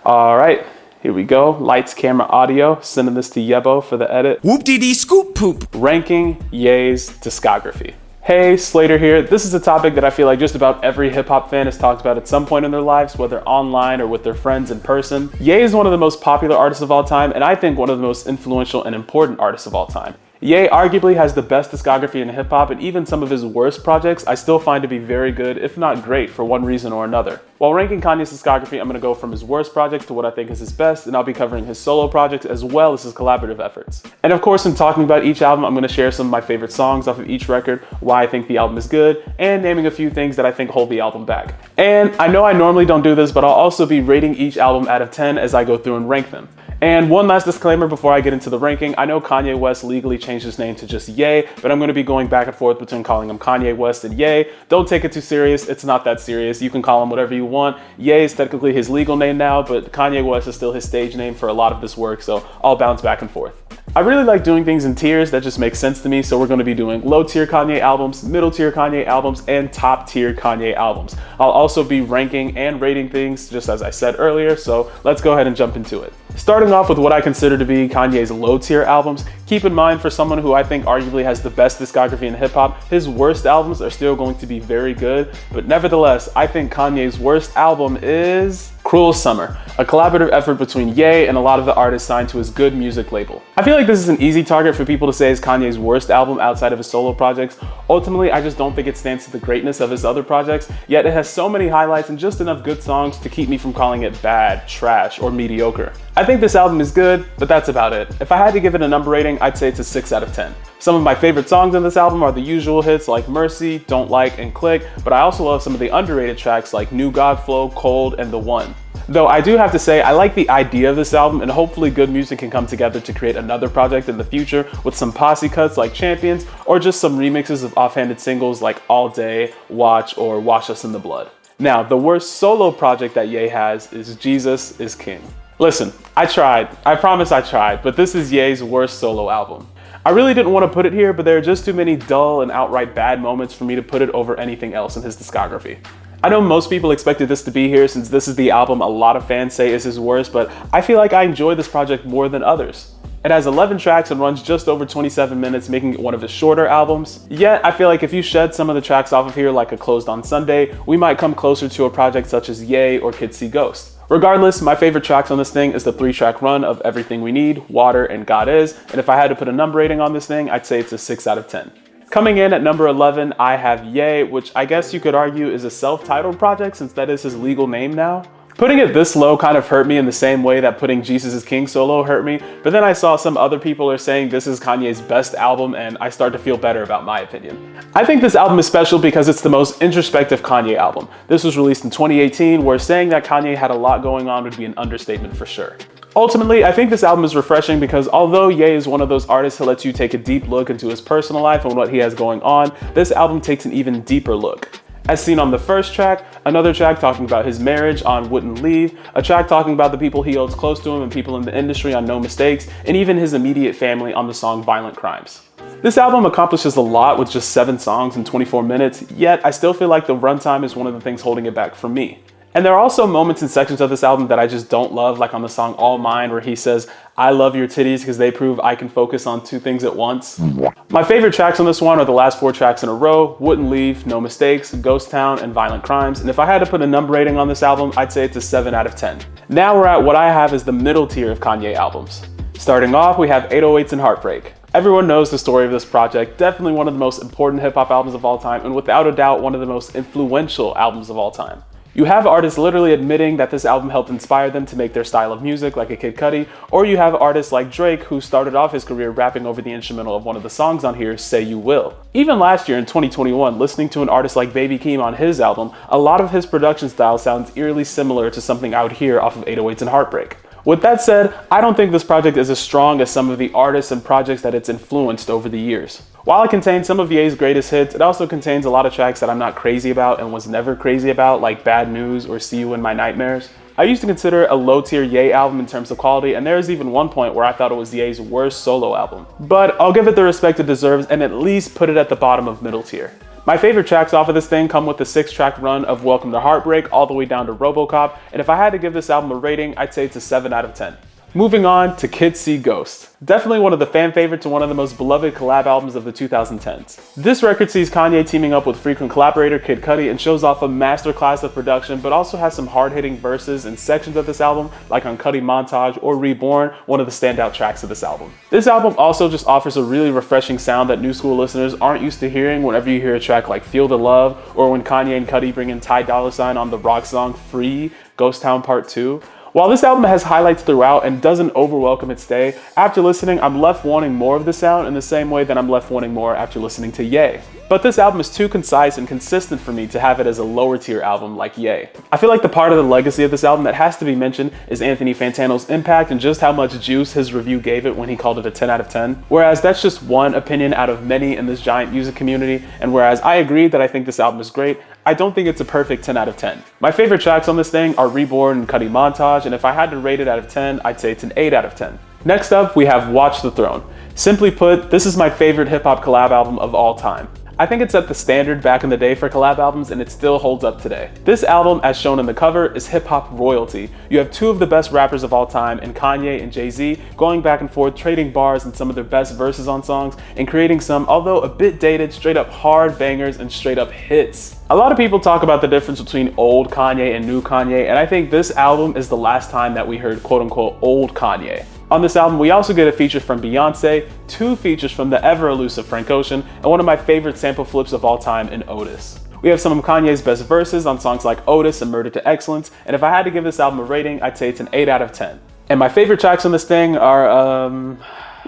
All right, here we go. Lights, camera, audio. Sending this to Yebo for the edit. Whoop-dee-dee scoop poop. Ranking Ye's discography. Hey, Slater here. This is a topic that I feel like just about every hip-hop fan has talked about at some point in their lives, whether online or with their friends in person. Ye is one of the most popular artists of all time, and I think one of the most influential and important artists of all time. Ye arguably has the best discography in hip-hop, and even some of his worst projects I still find to be very good, if not great, for one reason or another. While ranking Kanye's discography, I'm going to go from his worst projects to what I think is his best, and I'll be covering his solo projects as well as his collaborative efforts. And of course, in talking about each album, I'm going to share some of my favorite songs off of each record, why I think the album is good, and naming a few things that I think hold the album back. And I know I normally don't do this, but I'll also be rating each album out of 10 as I go through and rank them. And one last disclaimer before I get into the ranking. I know Kanye West legally changed his name to just Ye, but I'm going to be going back and forth between calling him Kanye West and Ye. Don't take it too serious. It's not that serious. You can call him whatever you want. Ye is technically his legal name now, but Kanye West is still his stage name for a lot of this work, so I'll bounce back and forth. I really like doing things in tiers. That just makes sense to me, so we're going to be doing low tier Kanye albums, middle tier Kanye albums, and top tier Kanye albums. I'll also be ranking and rating things just as I said earlier, so let's go ahead and jump into it. Starting off with what I consider to be Kanye's low tier albums, keep in mind for someone who I think arguably has the best discography in hip hop, his worst albums are still going to be very good, but nevertheless, I think Kanye's worst album is Cruel Summer, a collaborative effort between Ye and a lot of the artists signed to his Good Music label. I feel like this is an easy target for people to say is Kanye's worst album outside of his solo projects. Ultimately, I just don't think it stands to the greatness of his other projects, yet it has so many highlights and just enough good songs to keep me from calling it bad, trash, or mediocre. I think this album is good, but that's about it. If I had to give it a number rating, I'd say it's a 6 out of 10. Some of my favorite songs in this album are the usual hits like Mercy, Don't Like, and Click, but I also love some of the underrated tracks like New God Flow, Cold, and The One. Though I do have to say, I like the idea of this album, and hopefully good music can come together to create another project in the future with some posse cuts like Champions, or just some remixes of offhanded singles like All Day, Watch, or Wash Us in the Blood. Now, the worst solo project that Ye has is Jesus is King. Listen, I tried. I promise I tried, but this is Ye's worst solo album. I really didn't want to put it here, but there are just too many dull and outright bad moments for me to put it over anything else in his discography. I know most people expected this to be here since this is the album a lot of fans say is his worst, but I feel like I enjoy this project more than others. It has 11 tracks and runs just over 27 minutes, making it one of his shorter albums. Yet, I feel like if you shed some of the tracks off of here like a Closed on Sunday, we might come closer to a project such as Ye or Kids See Ghosts. Regardless, my favorite tracks on this thing is the 3-track run of Everything We Need, Water, and God Is, and if I had to put a number rating on this thing, I'd say it's a 6 out of 10. Coming in at number 11, I have Ye, which I guess you could argue is a self-titled project since that is his legal name now. Putting it this low kind of hurt me in the same way that putting Jesus is King solo hurt me, but then I saw some other people are saying this is Kanye's best album and I start to feel better about my opinion. I think this album is special because it's the most introspective Kanye album. This was released in 2018, where saying that Kanye had a lot going on would be an understatement for sure. Ultimately, I think this album is refreshing because although Ye is one of those artists who lets you take a deep look into his personal life and what he has going on, this album takes an even deeper look. As seen on the first track, another track talking about his marriage on Wouldn't Leave, a track talking about the people he holds close to him and people in the industry on No Mistakes, and even his immediate family on the song Violent Crimes. This album accomplishes a lot with just 7 songs and 24 minutes, yet I still feel like the runtime is one of the things holding it back for me. And there are also moments and sections of this album that I just don't love, like on the song All Mine, where he says, I love your titties because they prove I can focus on 2 things at once. My favorite tracks on this one are the last 4 tracks in a row, Wouldn't Leave, No Mistakes, Ghost Town, and Violent Crimes. And if I had to put a number rating on this album, I'd say it's a 7 out of 10. Now we're at what I have as the middle tier of Kanye albums. Starting off, we have 808s and Heartbreak. Everyone knows the story of this project, definitely one of the most important hip hop albums of all time, and without a doubt, one of the most influential albums of all time. You have artists literally admitting that this album helped inspire them to make their style of music, like a Kid Cudi, or you have artists like Drake, who started off his career rapping over the instrumental of one of the songs on here, Say You Will. Even last year in 2021, listening to an artist like Baby Keem on his album, a lot of his production style sounds eerily similar to something I would hear off of 808s and Heartbreak. With that said, I don't think this project is as strong as some of the artists and projects that it's influenced over the years. While it contains some of Ye's greatest hits, it also contains a lot of tracks that I'm not crazy about and was never crazy about, like Bad News or See You in My Nightmares. I used to consider it a low-tier Ye album in terms of quality, and there was even one point where I thought it was Ye's worst solo album. But I'll give it the respect it deserves and at least put it at the bottom of middle tier. My favorite tracks off of this thing come with the 6-track run of Welcome to Heartbreak all the way down to RoboCop, and if I had to give this album a rating, I'd say it's a 7 out of 10. Moving on to Kids See Ghost. Definitely one of the fan favorites and one of the most beloved collab albums of the 2010s. This record sees Kanye teaming up with frequent collaborator Kid Cudi and shows off a masterclass of production, but also has some hard-hitting verses and sections of this album, like on Cudi Montage or Reborn, one of the standout tracks of this album. This album also just offers a really refreshing sound that new school listeners aren't used to hearing whenever you hear a track like Feel the Love, or when Kanye and Cudi bring in Ty Dolla $ign on the rock song Free, Ghost Town Part 2. While this album has highlights throughout and doesn't overwhelm its day, after listening, I'm left wanting more of the sound in the same way that I'm left wanting more after listening to Ye. But this album is too concise and consistent for me to have it as a lower tier album like Ye. I feel like the part of the legacy of this album that has to be mentioned is Anthony Fantano's impact and just how much juice his review gave it when he called it a 10 out of 10. Whereas that's just one opinion out of many in this giant music community, and whereas I agree that I think this album is great, I don't think it's a perfect 10 out of 10. My favorite tracks on this thing are Reborn and Cudi Montage, and if I had to rate it out of 10, I'd say it's an 8 out of 10. Next up, we have Watch the Throne. Simply put, this is my favorite hip-hop collab album of all time. I think it set the standard back in the day for collab albums, and it still holds up today. This album, as shown in the cover, is hip-hop royalty. You have two of the best rappers of all time in Kanye and Jay-Z going back and forth, trading bars and some of their best verses on songs, and creating some, although a bit dated, straight up hard bangers and straight up hits. A lot of people talk about the difference between old Kanye and new Kanye, and I think this album is the last time that we heard quote-unquote old Kanye. On this album, we also get a feature from Beyonce, 2 features from the ever-elusive Frank Ocean, and one of my favorite sample flips of all time in Otis. We have some of Kanye's best verses on songs like Otis and Murder to Excellence, and if I had to give this album a rating, I'd say it's an 8 out of 10. And my favorite tracks on this thing are,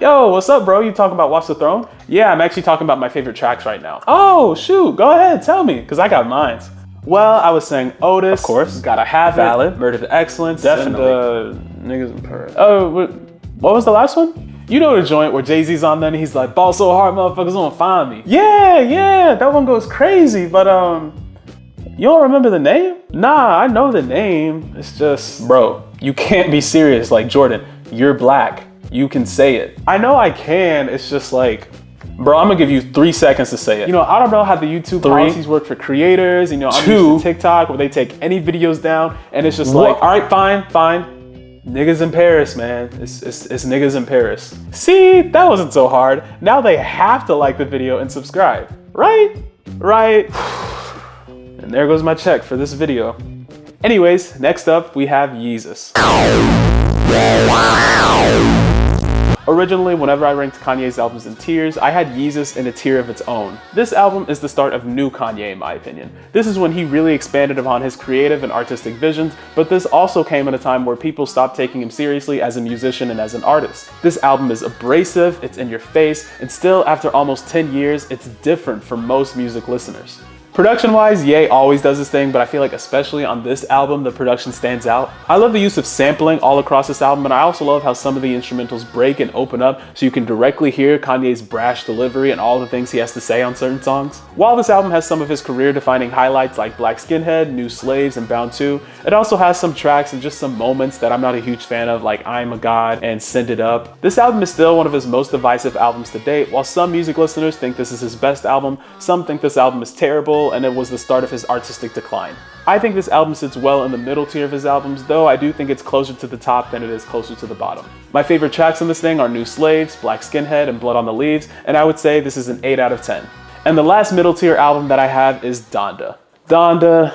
Yo, what's up, bro? You talking about Watch the Throne? Yeah, I'm actually talking about my favorite tracks right now. Oh, shoot, go ahead, tell me, because I got mine. Well, I was saying Otis, of course, Gotta Have It, Murder to Excellence, definitely, and Niggas in Paris. Oh, what was the last one? You know the joint where Jay-Z's on there and he's like, ball so hard, motherfuckers won't find me. Yeah, that one goes crazy, but you don't remember the name? Nah, I know the name. It's just, bro, you can't be serious. Like, Jordan, you're black. You can say it. I know I can, it's just like, bro, I'm gonna give you 3 seconds to say it. You know, I don't know how the YouTube policies work for creators. You know, I'm used to TikTok where they take any videos down and it's just like, all right, fine. Niggas in Paris, man. It's niggas in Paris. See, that wasn't so hard. Now they have to like the video and subscribe, right? And there goes my check for this video. Anyways, next up we have Yeezus. Originally, whenever I ranked Kanye's albums in tiers, I had Yeezus in a tier of its own. This album is the start of new Kanye in my opinion. This is when he really expanded upon his creative and artistic visions, but this also came at a time where people stopped taking him seriously as a musician and as an artist. This album is abrasive, it's in your face, and still after almost 10 years, it's different for most music listeners. Production-wise, Ye always does his thing, but I feel like especially on this album, the production stands out. I love the use of sampling all across this album, and I also love how some of the instrumentals break and open up so you can directly hear Kanye's brash delivery and all the things he has to say on certain songs. While this album has some of his career-defining highlights like Black Skinhead, New Slaves, and Bound 2, it also has some tracks and just some moments that I'm not a huge fan of, like I'm a God and Send It Up. This album is still one of his most divisive albums to date. While some music listeners think this is his best album, some think this album is terrible, and it was the start of his artistic decline. I think this album sits well in the middle tier of his albums, though I do think it's closer to the top than it is closer to the bottom. My favorite tracks on this thing are New Slaves, Black Skinhead, and Blood on the Leaves, and I would say this is an 8 out of 10. And the last middle tier album that I have is Donda. Donda.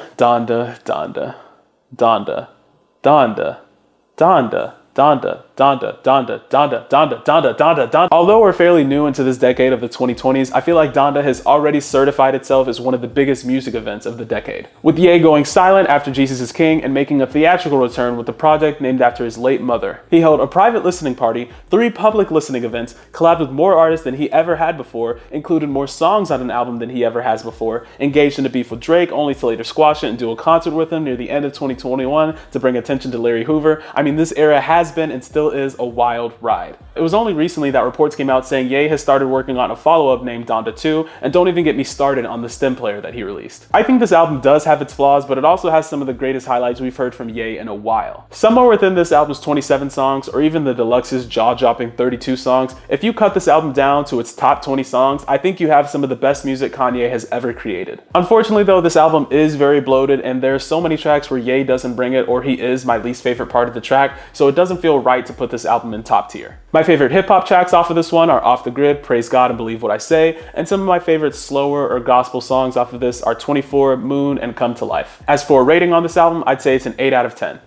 Although we're fairly new into this decade of the 2020s, I feel like Donda has already certified itself as one of the biggest music events of the decade. With Ye going silent after Jesus is King and making a theatrical return with a project named after his late mother. He held a private listening party, 3 public listening events, collabed with more artists than he ever had before, included more songs on an album than he ever has before, engaged in a beef with Drake only to later squash it and do a concert with him near the end of 2021 to bring attention to Larry Hoover. I mean, this era has been and still still is a wild ride. It was only recently that reports came out saying Ye has started working on a follow-up named Donda 2, and don't even get me started on the stem player that he released. I think this album does have its flaws, but it also has some of the greatest highlights we've heard from Ye in a while. Somewhere within this album's 27 songs, or even the deluxe's jaw-dropping 32 songs, if you cut this album down to its top 20 songs, I think you have some of the best music Kanye has ever created. Unfortunately though, this album is very bloated, and there's so many tracks where Ye doesn't bring it, or he is my least favorite part of the track, so it doesn't feel right to put this album in top tier. My favorite hip-hop tracks off of this one are Off the Grid, Praise God and Believe What I Say, and some of my favorite slower or gospel songs off of this are 24, Moon, and Come to Life. As for a rating on this album, I'd say it's an 8 out of 10.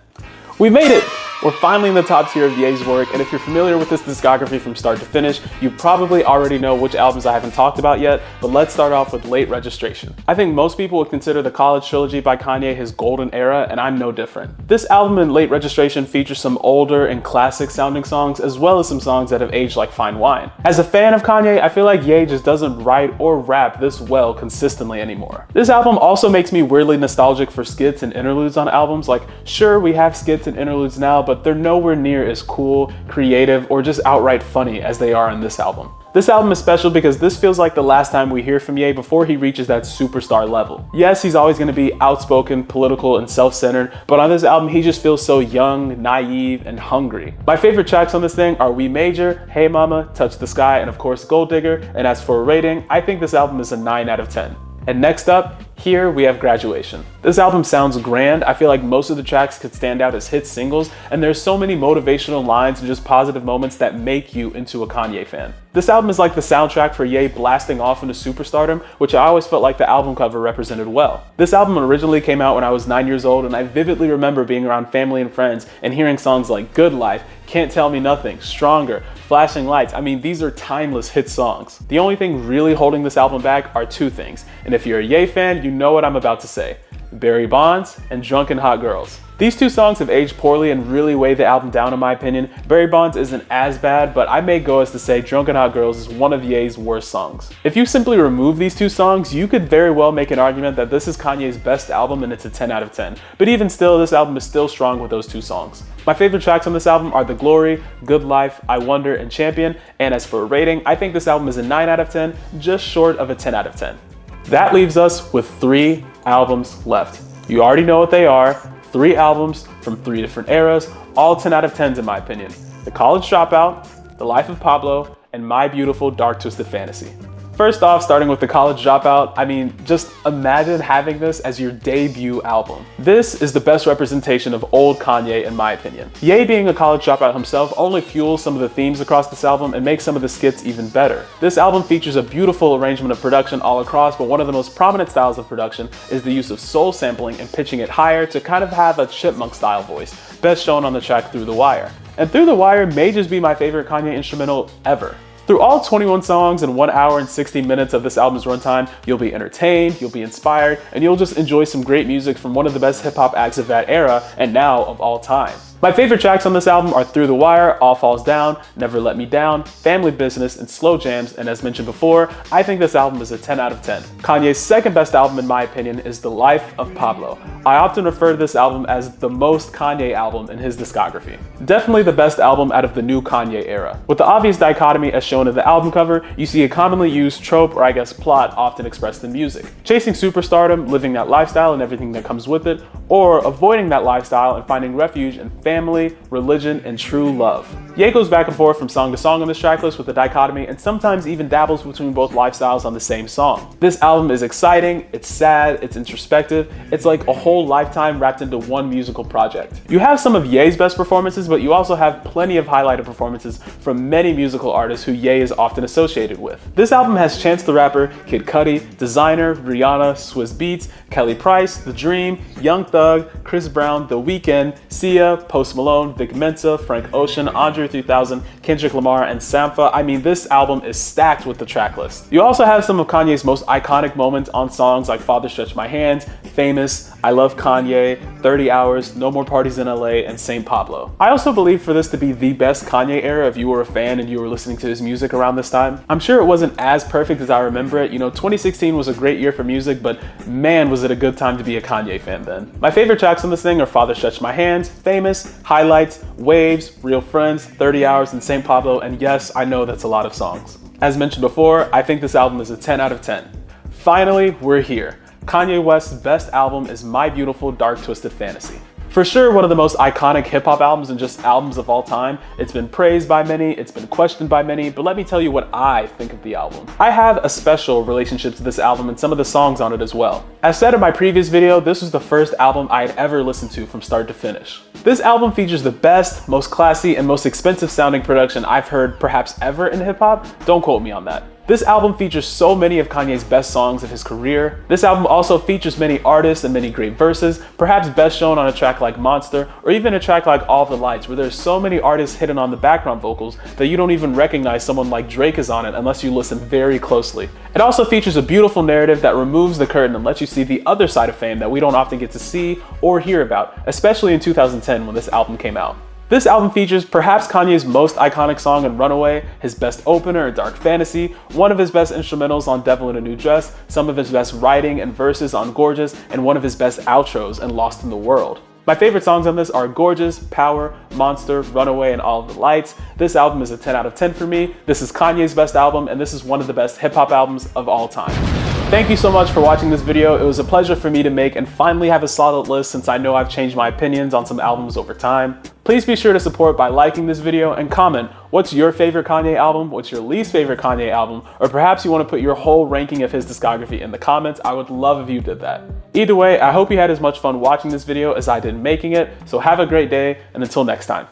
We made it! We're finally in the top tier of Ye's work, and if you're familiar with this discography from start to finish, you probably already know which albums I haven't talked about yet, but let's start off with Late Registration. I think most people would consider the College Trilogy by Kanye his golden era, and I'm no different. This album in Late Registration features some older and classic sounding songs, as well as some songs that have aged like fine wine. As a fan of Kanye, I feel like Ye just doesn't write or rap this well consistently anymore. This album also makes me weirdly nostalgic for skits and interludes on albums. Like, sure, we have skits and interludes now, but they're nowhere near as cool, creative, or just outright funny as they are on this album. This album is special because this feels like the last time we hear from Ye before he reaches that superstar level. Yes, he's always going to be outspoken, political, and self-centered, but on this album he just feels so young, naive, and hungry. My favorite tracks on this thing are We Major, Hey Mama, Touch the Sky, and of course Gold Digger, and as for a rating, I think this album is a 9 out of 10. And next up, here we have Graduation. This album sounds grand. I feel like most of the tracks could stand out as hit singles, and there's so many motivational lines and just positive moments that make you into a Kanye fan. This album is like the soundtrack for Ye blasting off into superstardom, which I always felt like the album cover represented well. This album originally came out when I was 9 years old, and I vividly remember being around family and friends and hearing songs like Good Life, Can't Tell Me Nothing, Stronger, Flashing Lights. I mean, these are timeless hit songs. The only thing really holding this album back are two things, and if you're a Ye fan, you know what I'm about to say. Barry Bonds and Drunken Hot Girls. These two songs have aged poorly and really weighed the album down in my opinion. Barry Bonds isn't as bad, but I may go as to say Drunken Hot Girls is one of Ye's worst songs. If you simply remove these two songs, you could very well make an argument that this is Kanye's best album and it's a 10 out of 10. But even still, this album is still strong with those two songs. My favorite tracks on this album are The Glory, Good Life, I Wonder, and Champion. And as for a rating, I think this album is a 9 out of 10, just short of a 10 out of 10. That leaves us with 3 albums left. You already know what they are. 3 albums from 3 different eras, all 10 out of 10s in my opinion. The College Dropout, The Life of Pablo, and My Beautiful Dark Twisted Fantasy. First off, starting with The College Dropout, I mean, just imagine having this as your debut album. This is the best representation of old Kanye in my opinion. Ye being a college dropout himself only fuels some of the themes across this album and makes some of the skits even better. This album features a beautiful arrangement of production all across, but one of the most prominent styles of production is the use of soul sampling and pitching it higher to kind of have a chipmunk style voice, best shown on the track Through the Wire. And Through the Wire may just be my favorite Kanye instrumental ever. Through all 21 songs and 1 hour and 60 minutes of this album's runtime, you'll be entertained, you'll be inspired, and you'll just enjoy some great music from one of the best hip-hop acts of that era, and now of all time. My favorite tracks on this album are Through the Wire, All Falls Down, Never Let Me Down, Family Business, and Slow Jams, and as mentioned before, I think this album is a 10 out of 10. Kanye's second best album in my opinion is The Life of Pablo. I often refer to this album as the most Kanye album in his discography. Definitely the best album out of the new Kanye era. With the obvious dichotomy as shown in the album cover, you see a commonly used trope, or I guess plot, often expressed in music. Chasing superstardom, living that lifestyle and everything that comes with it, or avoiding that lifestyle and finding refuge in family, religion, and true love. Ye goes back and forth from song to song on this tracklist with a dichotomy and sometimes even dabbles between both lifestyles on the same song. This album is exciting, it's sad, it's introspective, it's like a whole lifetime wrapped into one musical project. You have some of Ye's best performances, but you also have plenty of highlighted performances from many musical artists who Ye is often associated with. This album has Chance the Rapper, Kid Cudi, Designer, Rihanna, Swizz Beatz, Kelly Price, The Dream, Young Thug, Chris Brown, The Weeknd, Sia, Post Malone, Vic Mensa, Frank Ocean, Andre Andre 3000, Kendrick Lamar, and Sampha. I mean, this album is stacked with the track list. You also have some of Kanye's most iconic moments on songs like Father Stretch My Hands, Famous, I Love Kanye, 30 Hours, No More Parties in LA, and Saint Pablo. I also believe for this to be the best Kanye era if you were a fan and you were listening to his music around this time. I'm sure it wasn't as perfect as I remember it. You know, 2016 was a great year for music, but man, was it a good time to be a Kanye fan then. My favorite tracks on this thing are Father Stretch My Hands, Famous, Highlights, Waves, Real Friends, 30 Hours, and Saint Pablo, and yes, I know that's a lot of songs. As mentioned before, I think this album is a 10 out of 10. Finally, we're here. Kanye West's best album is My Beautiful Dark Twisted Fantasy. For sure, one of the most iconic hip-hop albums and just albums of all time. It's been praised by many, it's been questioned by many, but let me tell you what I think of the album. I have a special relationship to this album and some of the songs on it as well. As said in my previous video, this was the first album I had ever listened to from start to finish. This album features the best, most classy, and most expensive sounding production I've heard perhaps ever in hip-hop. Don't quote me on that. This album features so many of Kanye's best songs of his career. This album also features many artists and many great verses, perhaps best shown on a track like Monster, or even a track like All the Lights, where there's so many artists hidden on the background vocals that you don't even recognize someone like Drake is on it unless you listen very closely. It also features a beautiful narrative that removes the curtain and lets you see the other side of fame that we don't often get to see or hear about, especially in 2010 when this album came out. This album features perhaps Kanye's most iconic song in Runaway, his best opener in Dark Fantasy, one of his best instrumentals on Devil in a New Dress, some of his best writing and verses on Gorgeous, and one of his best outros in Lost in the World. My favorite songs on this are Gorgeous, Power, Monster, Runaway, and All of the Lights. This album is a 10 out of 10 for me. This is Kanye's best album, and this is one of the best hip-hop albums of all time. Thank you so much for watching this video. It was a pleasure for me to make and finally have a solid list since I know I've changed my opinions on some albums over time. Please be sure to support by liking this video and comment what's your favorite Kanye album, what's your least favorite Kanye album, or perhaps you want to put your whole ranking of his discography in the comments. I would love if you did that. Either way, I hope you had as much fun watching this video as I did making it, so have a great day, and until next time.